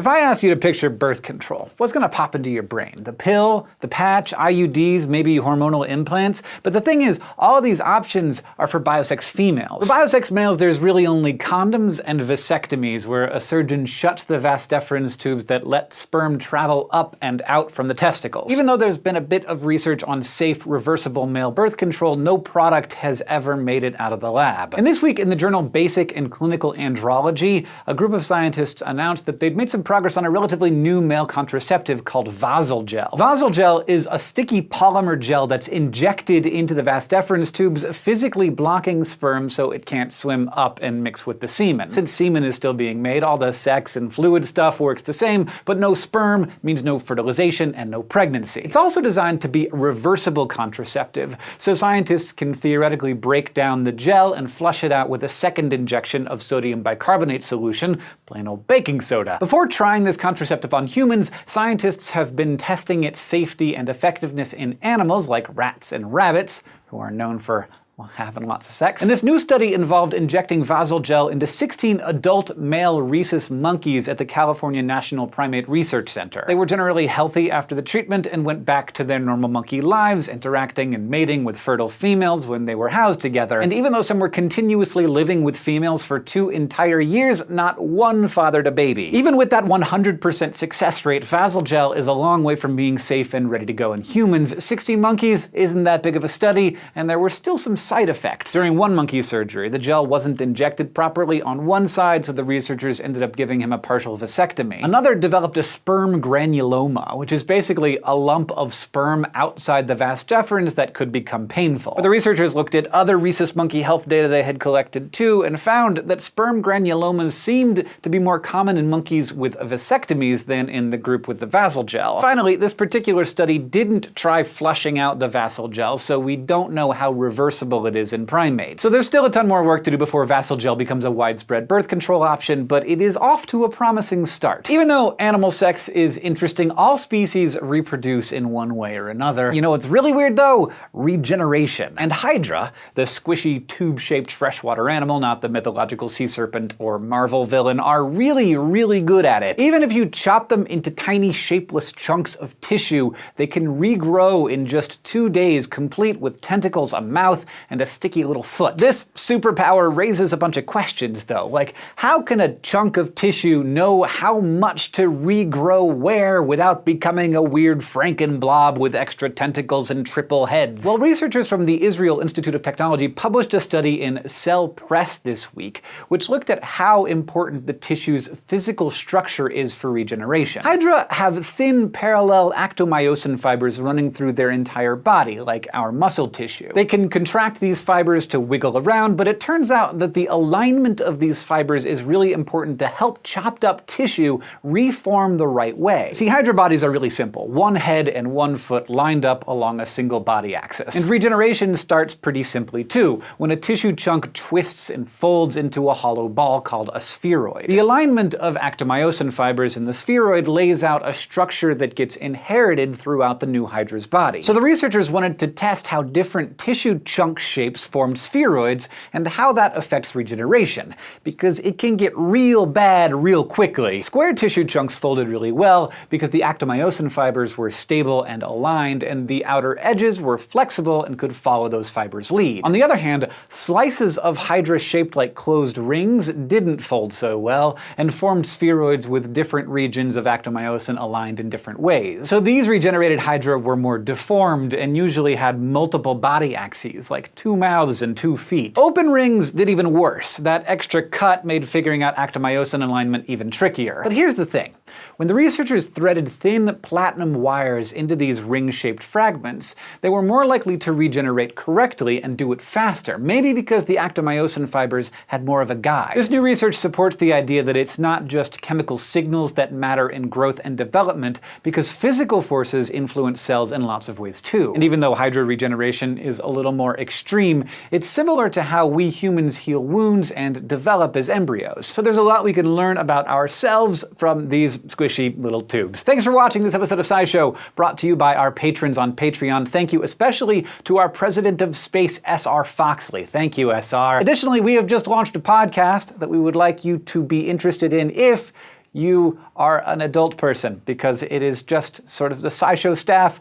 If I ask you to picture birth control, what's gonna pop into your brain? The pill, the patch, IUDs, maybe hormonal implants? But the thing is, all of these options are for biosex females. For biosex males, there's really only condoms and vasectomies, where a surgeon shuts the vas deferens tubes that let sperm travel up and out from the testicles. Even though there's been a bit of research on safe, reversible male birth control, no product has ever made it out of the lab. And this week in the journal Basic and Clinical Andrology, a group of scientists announced that they'd made some progress on a relatively new male contraceptive called Vasalgel. Vasalgel is a sticky polymer gel that's injected into the vas deferens tubes, physically blocking sperm so it can't swim up and mix with the semen. Since semen is still being made, all the sex and fluid stuff works the same, but no sperm means no fertilization and no pregnancy. It's also designed to be a reversible contraceptive, so scientists can theoretically break down the gel and flush it out with a second injection of sodium bicarbonate solution, plain old baking soda. Before trying this contraceptive on humans, scientists have been testing its safety and effectiveness in animals like rats and rabbits, who are known for having lots of sex. And this new study involved injecting Vasalgel into 16 adult male rhesus monkeys at the California National Primate Research Center. They were generally healthy after the treatment and went back to their normal monkey lives, interacting and mating with fertile females when they were housed together. And even though some were continuously living with females for 2 entire years, not one fathered a baby. Even with that 100% success rate, Vasalgel is a long way from being safe and ready to go in humans. 16 monkeys isn't that big of a study, and there were still some side effects. During one monkey's surgery, the gel wasn't injected properly on one side, so the researchers ended up giving him a partial vasectomy. Another developed a sperm granuloma, which is basically a lump of sperm outside the vas deferens that could become painful. But the researchers looked at other rhesus monkey health data they had collected too, and found that sperm granulomas seemed to be more common in monkeys with vasectomies than in the group with the Vasalgel. Finally, this particular study didn't try flushing out the Vasalgel, so we don't know how reversible it is in primates. So there's still a ton more work to do before Vasalgel becomes a widespread birth control option, but it is off to a promising start. Even though animal sex is interesting, all species reproduce in one way or another. You know what's really weird though? Regeneration. And Hydra, the squishy tube-shaped freshwater animal, not the mythological sea serpent or Marvel villain, are really, really good at it. Even if you chop them into tiny shapeless chunks of tissue, they can regrow in just 2 days, complete with tentacles, a mouth, and a sticky little foot. This superpower raises a bunch of questions though, like how can a chunk of tissue know how much to regrow where without becoming a weird Frankenblob with extra tentacles and triple heads? Well, researchers from the Israel Institute of Technology published a study in Cell Press this week, which looked at how important the tissue's physical structure is for regeneration. Hydra have thin parallel actomyosin fibers running through their entire body, like our muscle tissue. They can contract these fibers to wiggle around, but it turns out that the alignment of these fibers is really important to help chopped up tissue reform the right way. See, Hydra bodies are really simple. One head and one foot lined up along a single body axis. And regeneration starts pretty simply too, when a tissue chunk twists and folds into a hollow ball called a spheroid. The alignment of actomyosin fibers in the spheroid lays out a structure that gets inherited throughout the new Hydra's body. So the researchers wanted to test how different tissue chunk shapes formed spheroids and how that affects regeneration, because it can get real bad real quickly. Square tissue chunks folded really well because the actomyosin fibers were stable and aligned, and the outer edges were flexible and could follow those fibers' lead. On the other hand, slices of Hydra shaped like closed rings didn't fold so well and formed spheroids with different regions of actomyosin aligned in different ways. So these regenerated Hydra were more deformed and usually had multiple body axes, like 2 mouths and 2 feet. Open rings did even worse. That extra cut made figuring out actomyosin alignment even trickier. But here's the thing. When the researchers threaded thin platinum wires into these ring-shaped fragments, they were more likely to regenerate correctly and do it faster, maybe because the actomyosin fibers had more of a guide. This new research supports the idea that it's not just chemical signals that matter in growth and development, because physical forces influence cells in lots of ways too. And even though Hydra regeneration is a little more extreme, it's similar to how we humans heal wounds and develop as embryos. So there's a lot we can learn about ourselves from these squishy little tubes. Thanks for watching this episode of SciShow, brought to you by our patrons on Patreon. Thank you especially to our President of Space, SR Foxley. Thank you, SR. Additionally, we have just launched a podcast that we would like you to be interested in if you are an adult person, because it is just sort of the SciShow staff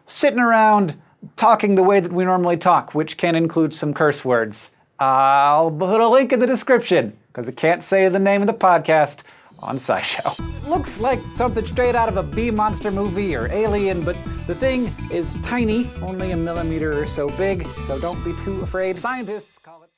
sitting around talking the way that we normally talk, which can include some curse words. I'll put a link in the description, because I can't say the name of the podcast on SciShow. Looks like something straight out of a bee-monster movie or Alien, but the thing is tiny, only a millimeter or so big, so don't be too afraid. Scientists call it